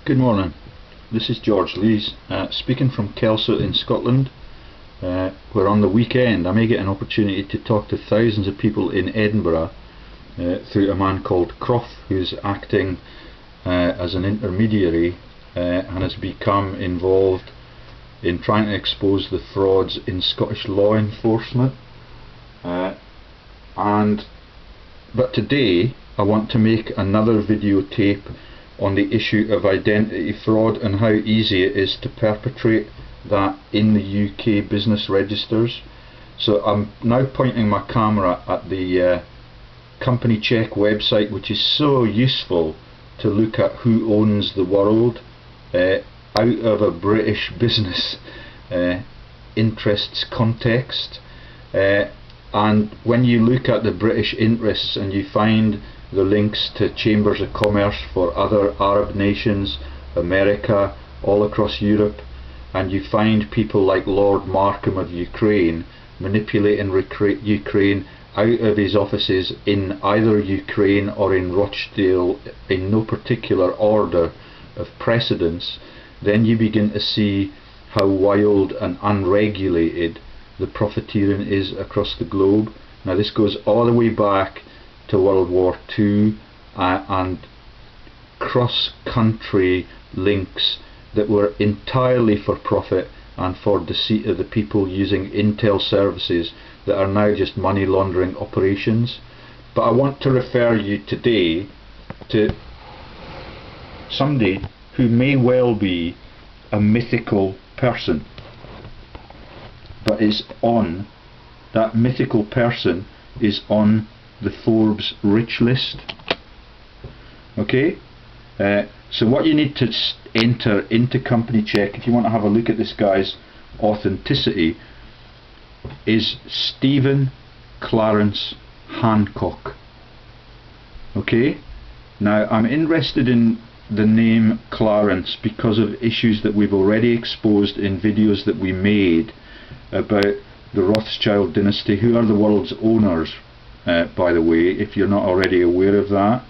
Good morning. This is George Lees, speaking from Kelso in Scotland, where on the weekend I may get an opportunity to talk to thousands of people in Edinburgh through a man called Croft, who's acting as an intermediary and has become involved in trying to expose the frauds in Scottish law enforcement. But today I want to make another videotape on the issue of identity fraud and how easy it is to perpetrate that in the UK business registers. So I'm now pointing my camera at the Company Check website, which is so useful to look at who owns the world out of a British business interests context. And when you look at the British interests and you find the links to chambers of commerce for other Arab nations, America, all across Europe, and you find people like Lord Markham of Ukraine manipulating Ukraine out of his offices in either Ukraine or in Rochdale in no particular order of precedence, then you begin to see how wild and unregulated the profiteering is across the globe. Now this goes all the way back to World War II and cross-country links that were entirely for profit and for deceit of the people, using intel services that are now just money laundering operations. But I want to refer you today to somebody who may well be a mythical person, but that mythical person is on the Forbes rich list. Okay, so what you need to enter into Company Check if you want to have a look at this guy's authenticity is Stephen Clarence Hancock. Okay, now I'm interested in the name Clarence because of issues that we've already exposed in videos that we made about the Rothschild dynasty, who are the world's owners, by the way, if you're not already aware of that.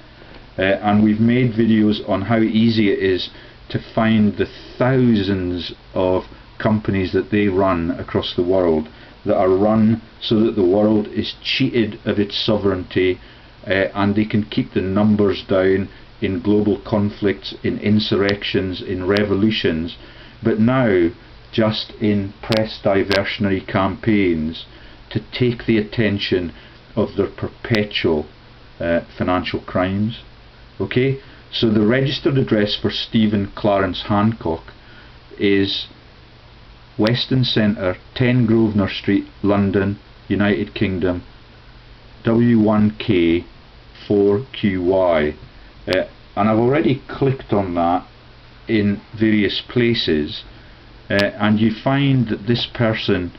And we've made videos on how easy it is to find the thousands of companies that they run across the world, that are run so that the world is cheated of its sovereignty, and they can keep the numbers down in global conflicts, in insurrections, in revolutions, but now just in press diversionary campaigns to take the attention of their perpetual financial crimes. Okay, so the registered address for Stephen Clarence Hancock is Weston Centre, 10 Grosvenor Street, London, United Kingdom, W1K 4QY. And I've already clicked on that in various places, and you find that this person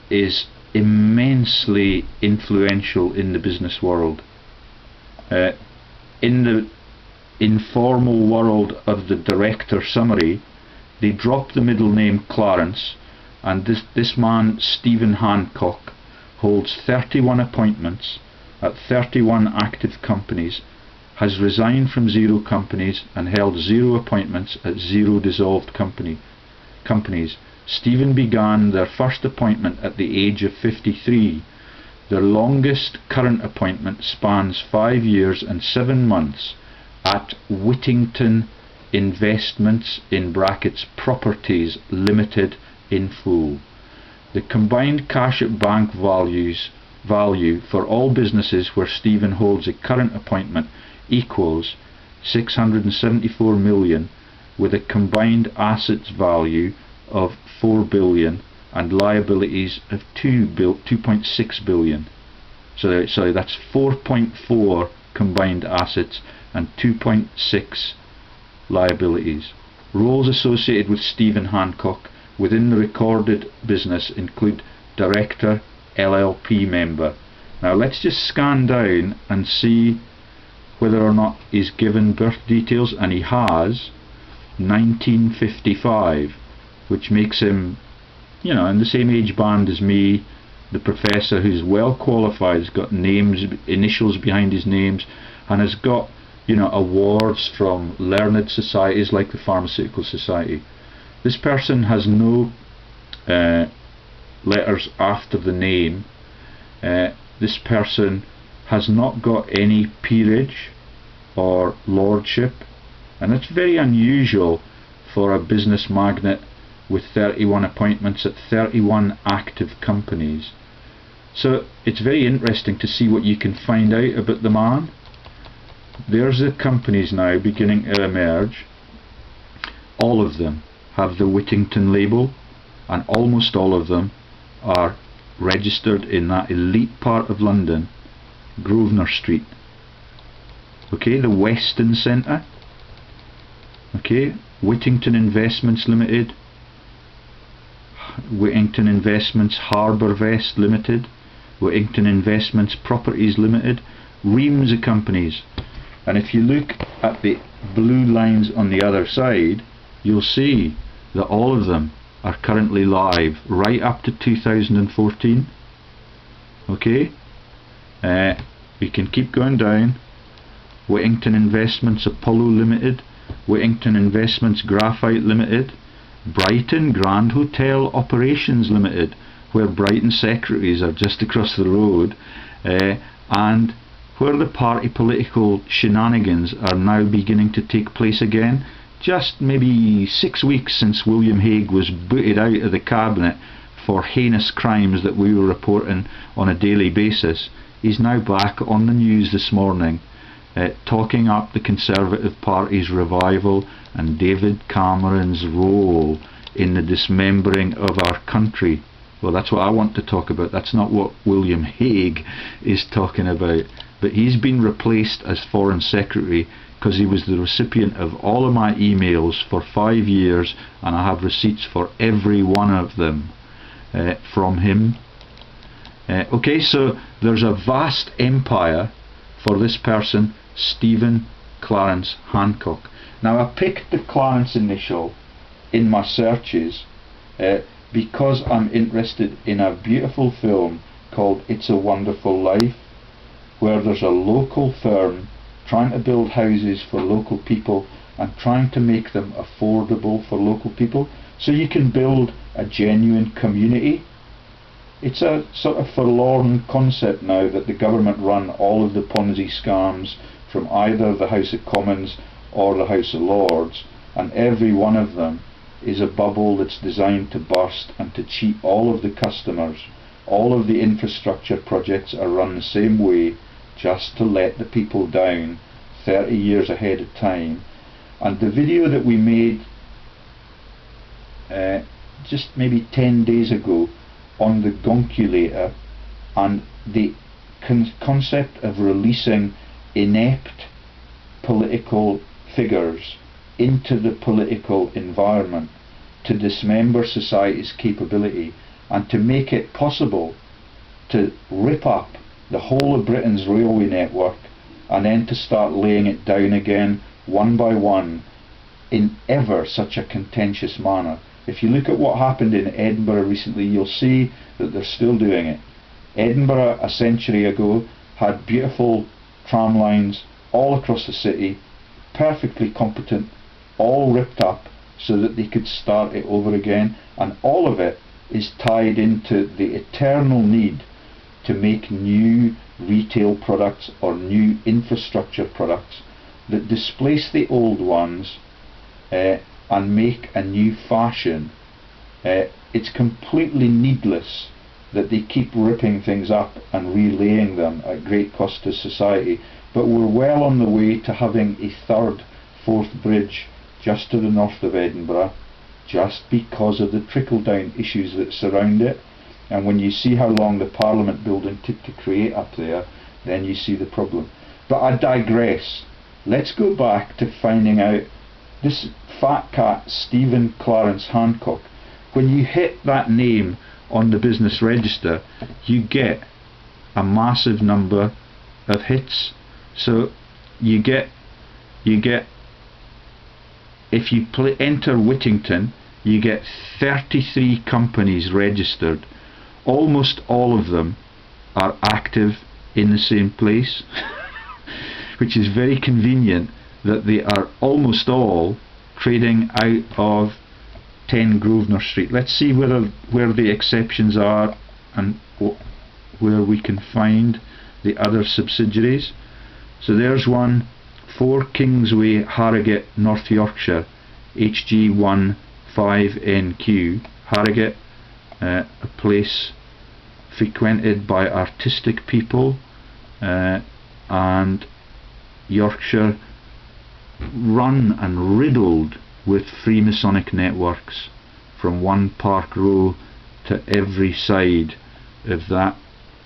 is immensely influential in the business world. In the informal world of the director summary, they drop the middle name Clarence, and this man Stephen Hancock holds 31 appointments at 31 active companies, has resigned from 0 companies and held 0 appointments at 0 dissolved companies. Stephen began their first appointment at the age of 53. Their longest current appointment spans 5 years and 7 months at Wittington Investments in brackets Properties Limited in full. The combined cash at bank value for all businesses where Stephen holds a current appointment equals 674 million, with a combined assets value of 4 billion and liabilities of 2.6 billion. So sorry, that's 4.4 combined assets and 2.6 liabilities. Roles associated with Stephen Hancock within the recorded business include Director, LLP member. Now let's just scan down and see whether or not he's given birth details, and he has 1955, which makes him, you know, in the same age band as me, the professor, who's well qualified, has got names, initials behind his names, and has got awards from learned societies like the Pharmaceutical Society. This person has no letters after the name. This person has not got any peerage or lordship, and it's very unusual for a business magnate with 31 appointments at 31 active companies. So it's very interesting to see what you can find out about the man. There's the companies now beginning to emerge. All of them have the Wittington label, and almost all of them are registered in that elite part of London, Grosvenor Street. Okay, the Weston Centre. Okay, Wittington Investments Limited, Wittington Investments Harbourvest Limited, Wittington Investments Properties Limited, reams of companies. And if you look at the blue lines on the other side, you'll see that all of them are currently live right up to 2014. Okay, we can keep going down. Wittington Investments Apollo Limited, Wittington Investments Graphite Limited, Brighton Grand Hotel Operations Limited, where Brighton secretaries are just across the road, and where the party political shenanigans are now beginning to take place again. Just maybe 6 weeks since William Hague was booted out of the cabinet for heinous crimes that we were reporting on a daily basis, he's now back on the news this morning, talking up the Conservative Party's revival and David Cameron's role in the dismembering of our country. Well, that's what I want to talk about. That's not what William Hague is talking about. But he's been replaced as Foreign Secretary because he was the recipient of all of my emails for 5 years, and I have receipts for every one of them from him. Okay, so there's a vast empire for this person, Stephen Clarence Hancock. Now, I picked the Clarence initial in my searches because I'm interested in a beautiful film called It's a Wonderful Life, where there's a local firm trying to build houses for local people and trying to make them affordable for local people, so you can build a genuine community. It's a sort of forlorn concept now that the government run all of the Ponzi scams from either the House of Commons or the House of Lords, and every one of them is a bubble that's designed to burst and to cheat all of the customers. All of the infrastructure projects are run the same way, just to let the people down 30 years ahead of time. And the video that we made just maybe 10 days ago on the gonculator and the concept of releasing inept political figures into the political environment to dismember society's capability and to make it possible to rip up the whole of Britain's railway network and then to start laying it down again one by one in ever such a contentious manner. If you look at what happened in Edinburgh recently, you'll see that they're still doing it. Edinburgh a century ago had beautiful tram lines all across the city, perfectly competent, all ripped up so that they could start it over again, and all of it is tied into the eternal need to make new retail products or new infrastructure products that displace the old ones and make a new fashion. It's completely needless that they keep ripping things up and relaying them at great cost to society, but we're well on the way to having a third, fourth bridge just to the north of Edinburgh, just because of the trickle-down issues that surround it. And when you see how long the Parliament building took to create up there, then you see the problem. But I digress. Let's go back to finding out this fat cat, Stephen Clarence Hancock. When you hit that name on the business register, you get a massive number of hits. So you get if you enter Wittington, you get 33 companies registered. Almost all of them are active in the same place. which is very convenient that they are almost all trading out of 10 Grosvenor Street. Let's see where the exceptions are and where we can find the other subsidiaries. So there's one, 4 Kingsway, Harrogate, North Yorkshire, HG1 5NQ, Harrogate, a place frequented by artistic people, and Yorkshire, run and riddled with Freemasonic networks from one Park Row to every side of that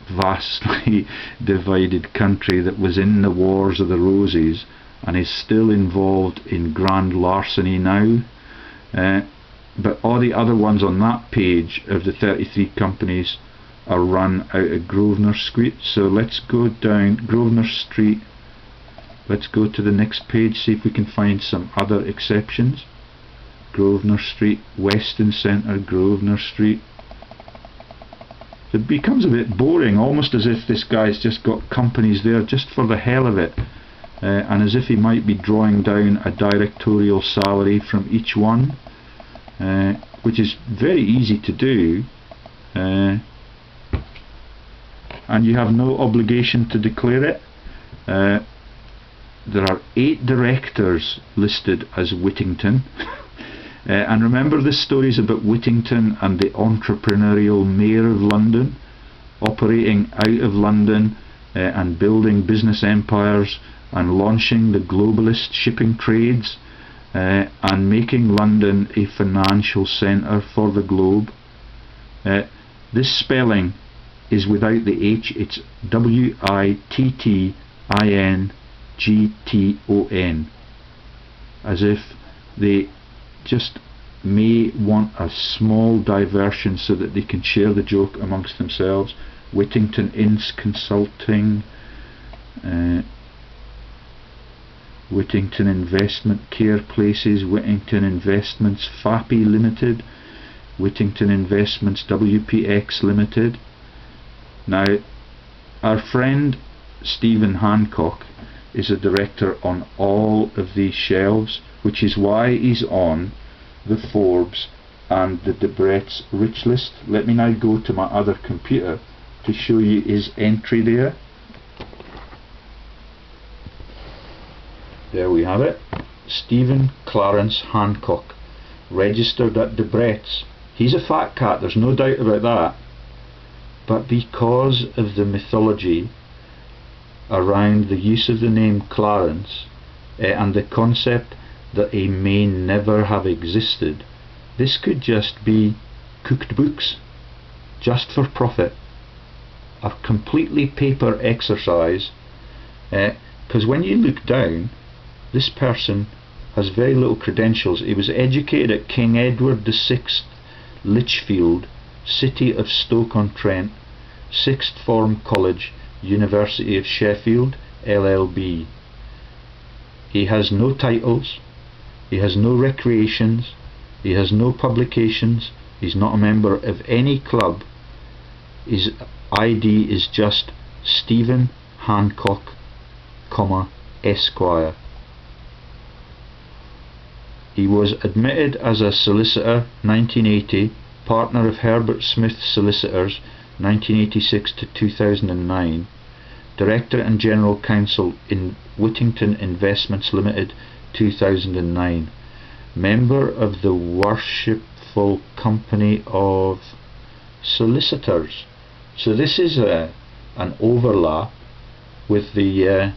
vastly divided country that was in the Wars of the Roses and is still involved in grand larceny now. But all the other ones on that page of the 33 companies are run out of Grosvenor Street. So let's go down Grosvenor Street. Let's go to the next page, see if we can find some other exceptions. Grosvenor Street, Weston Centre, Grosvenor Street. It becomes a bit boring, almost as if this guy's just got companies there just for the hell of it, and as if he might be drawing down a directorial salary from each one, which is very easy to do, and you have no obligation to declare it. There are 8 directors listed as Wittington. And remember the stories about Wittington and the entrepreneurial mayor of London, operating out of London and building business empires and launching the globalist shipping trades and making London a financial centre for the globe. This spelling is without the H, it's Wittington, as if they just may want a small diversion so that they can share the joke amongst themselves. Wittington Inns Consulting, Wittington Investment Care Places, Wittington Investments FAPI Limited, Wittington Investments WPX Limited. Now, our friend Stephen Hancock is a director on all of these shelves, which is why he's on the Forbes and the Debrett's Rich List. Let me now go to my other computer to show you his entry there. There we have it. Stephen Clarence Hancock, registered at Debrett's. He's a fat cat, there's no doubt about that. But because of the mythology around the use of the name Clarence and the concept that he may never have existed, this could just be cooked books, just for profit, a completely paper exercise, because when you look down, this person has very little credentials. He was educated at King Edward VI, Lichfield, City of Stoke-on-Trent, Sixth Form College, University of Sheffield, LLB. He has no titles, he has no recreations, he has no publications, he's not a member of any club. His ID is just Stephen Hancock, Esquire. He was admitted as a solicitor 1980, partner of Herbert Smith Solicitors 1986 to 2009, Director and General Counsel in Wittington Investments Limited 2009, member of the Worshipful Company of Solicitors. So this is an overlap with the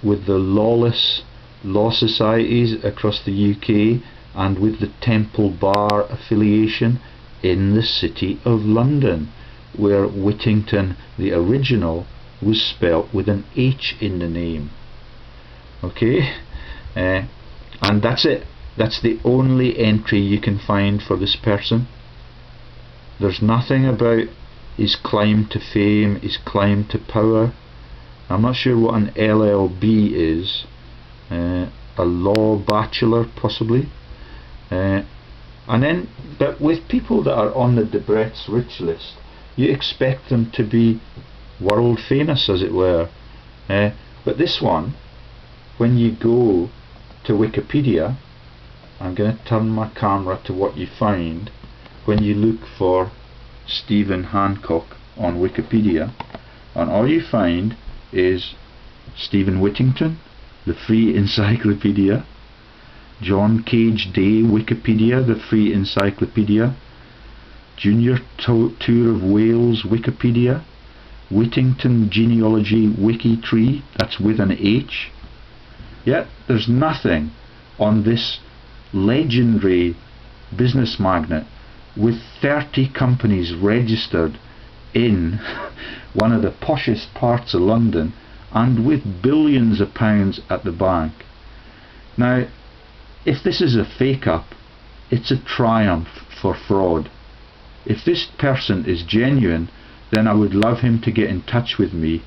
lawless law societies across the UK and with the Temple Bar affiliation in the City of London, where Wittington, the original, was spelt with an H in the name. Okay, and that's it. That's the only entry you can find for this person. There's nothing about his climb to fame, his climb to power. I'm not sure what an LLB is. A law bachelor possibly. And then, but with people that are on the Debrett's Rich List, you expect them to be world famous, as it were. But this one when you go to Wikipedia, I'm going to turn my camera to what you find when you look for Stephen Hancock on Wikipedia, and all you find is Stephen Wittington, the Free Encyclopedia, John Cage Day Wikipedia, the Free Encyclopedia, Junior Tour of Wales Wikipedia, Wittington Genealogy Wiki Tree, that's with an H. Yet there's nothing on this legendary business magnate with 30 companies registered in one of the poshest parts of London and with billions of pounds at the bank. Now, if this is a fake up, it's a triumph for fraud. If this person is genuine, then I would love him to get in touch with me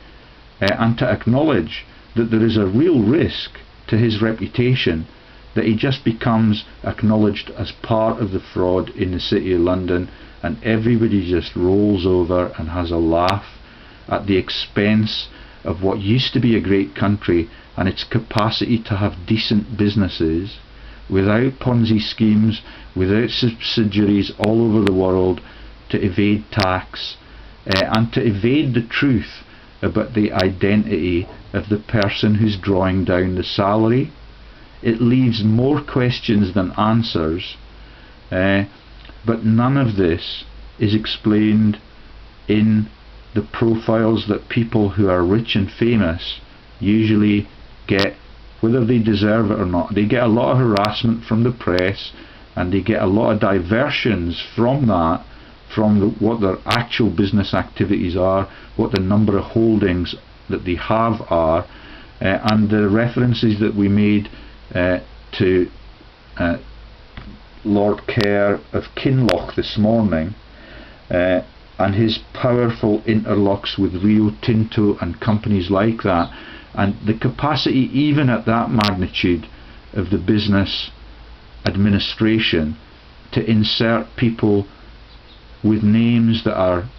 and to acknowledge that there is a real risk to his reputation that he just becomes acknowledged as part of the fraud in the City of London, and everybody just rolls over and has a laugh at the expense of what used to be a great country and its capacity to have decent businesses without Ponzi schemes, without subsidiaries all over the world to evade tax and to evade the truth about the identity of the person who's drawing down the salary. It leaves more questions than answers, but none of this is explained in the profiles that people who are rich and famous usually get, whether they deserve it or not. They get a lot of harassment from the press, and they get a lot of diversions from that, from what their actual business activities are, what the number of holdings that they have are, and the references that we made to Lord Kerr of Kinloch this morning, and his powerful interlocks with Rio Tinto and companies like that, and the capacity even at that magnitude of the business administration to insert people with names that are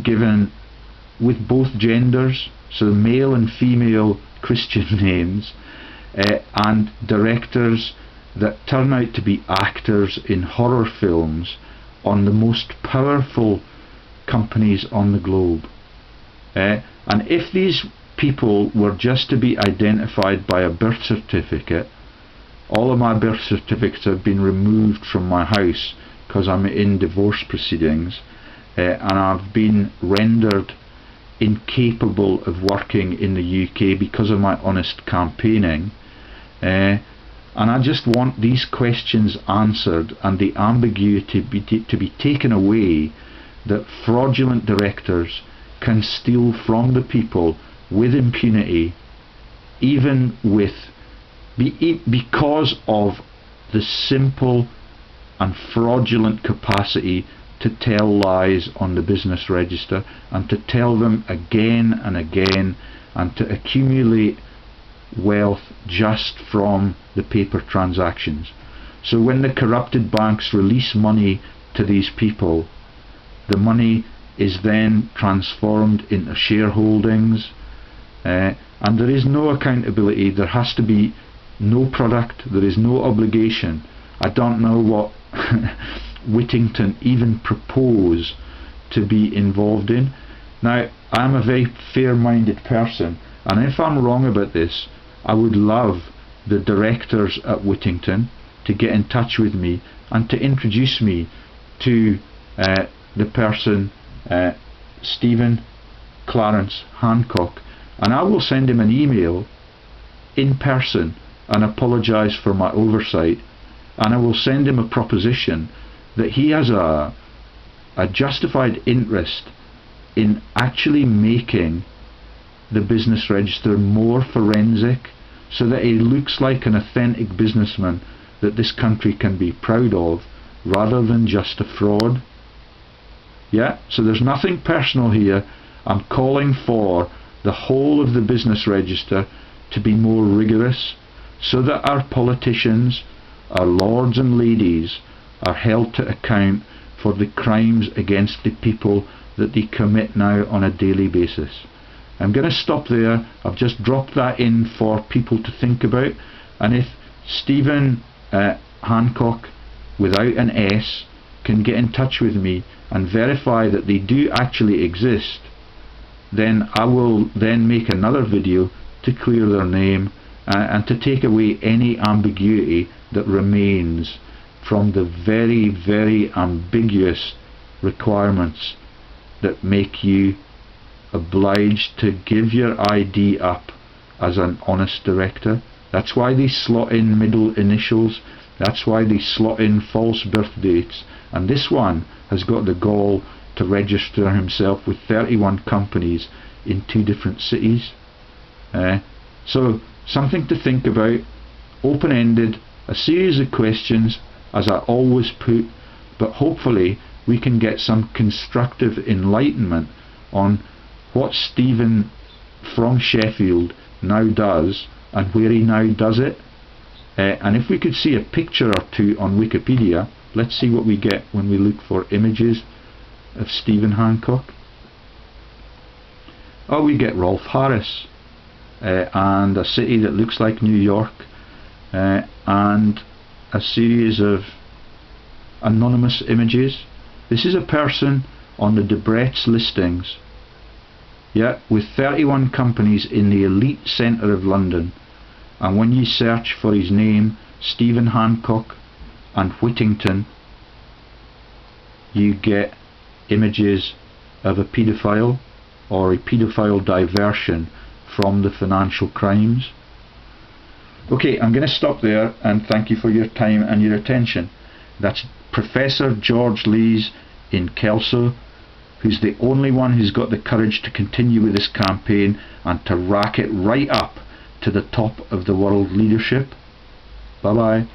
given with both genders, so male and female Christian names, and directors that turn out to be actors in horror films on the most powerful companies on the globe. And if these people were just to be identified by a birth certificate, all of my birth certificates have been removed from my house because I'm in divorce proceedings, and I've been rendered incapable of working in the UK because of my honest campaigning, and I just want these questions answered and the ambiguity to be taken away, that fraudulent directors can steal from the people with impunity, even with because of the simple and fraudulent capacity to tell lies on the business register, and to tell them again and again, and to accumulate wealth just from the paper transactions. So when the corrupted banks release money to these people, the money is then transformed into shareholdings, and there is no accountability. There has to be no product, there is no obligation. I don't know what Wittington even propose to be involved in. Now, I'm a very fair-minded person, and if I'm wrong about this, I would love the directors at Wittington to get in touch with me and to introduce me to the person Stephen Clarence Hancock, and I will send him an email in person and apologise for my oversight, and I will send him a proposition that he has a justified interest in actually making the business register more forensic, so that he looks like an authentic businessman that this country can be proud of, rather than just a fraud. Yeah, so there's nothing personal here. I'm calling for the whole of the business register to be more rigorous, so that our politicians, our lords and ladies, are held to account for the crimes against the people that they commit now on a daily basis. I'm going to stop there. I've just dropped that in for people to think about, and if Stephen Hancock without an S can get in touch with me and verify that they do actually exist, then I will then make another video to clear their name and to take away any ambiguity that remains from the very, very ambiguous requirements that make you obliged to give your ID up as an honest director. That's why they slot in middle initials, that's why they slot in false birth dates, and this one has got the gall to register himself with 31 companies in 2 different cities. So something to think about, open-ended, a series of questions as I always put, but hopefully we can get some constructive enlightenment on what Stephen from Sheffield now does and where he now does it. And if we could see a picture or two on Wikipedia, let's see what we get when we look for images of Stephen Hancock. Oh, we get Rolf Harris and a city that looks like New York, and a series of anonymous images. This is a person on the Debrett's listings, yeah, with 31 companies in the elite centre of London, and when you search for his name, Stephen Hancock and Wittington, you get images of a paedophile or a paedophile diversion from the financial crimes. Okay, I'm going to stop there and thank you for your time and your attention. That's Professor George Lees in Kelso, who's the only one who's got the courage to continue with this campaign and to rack it right up to the top of the world leadership. Bye bye.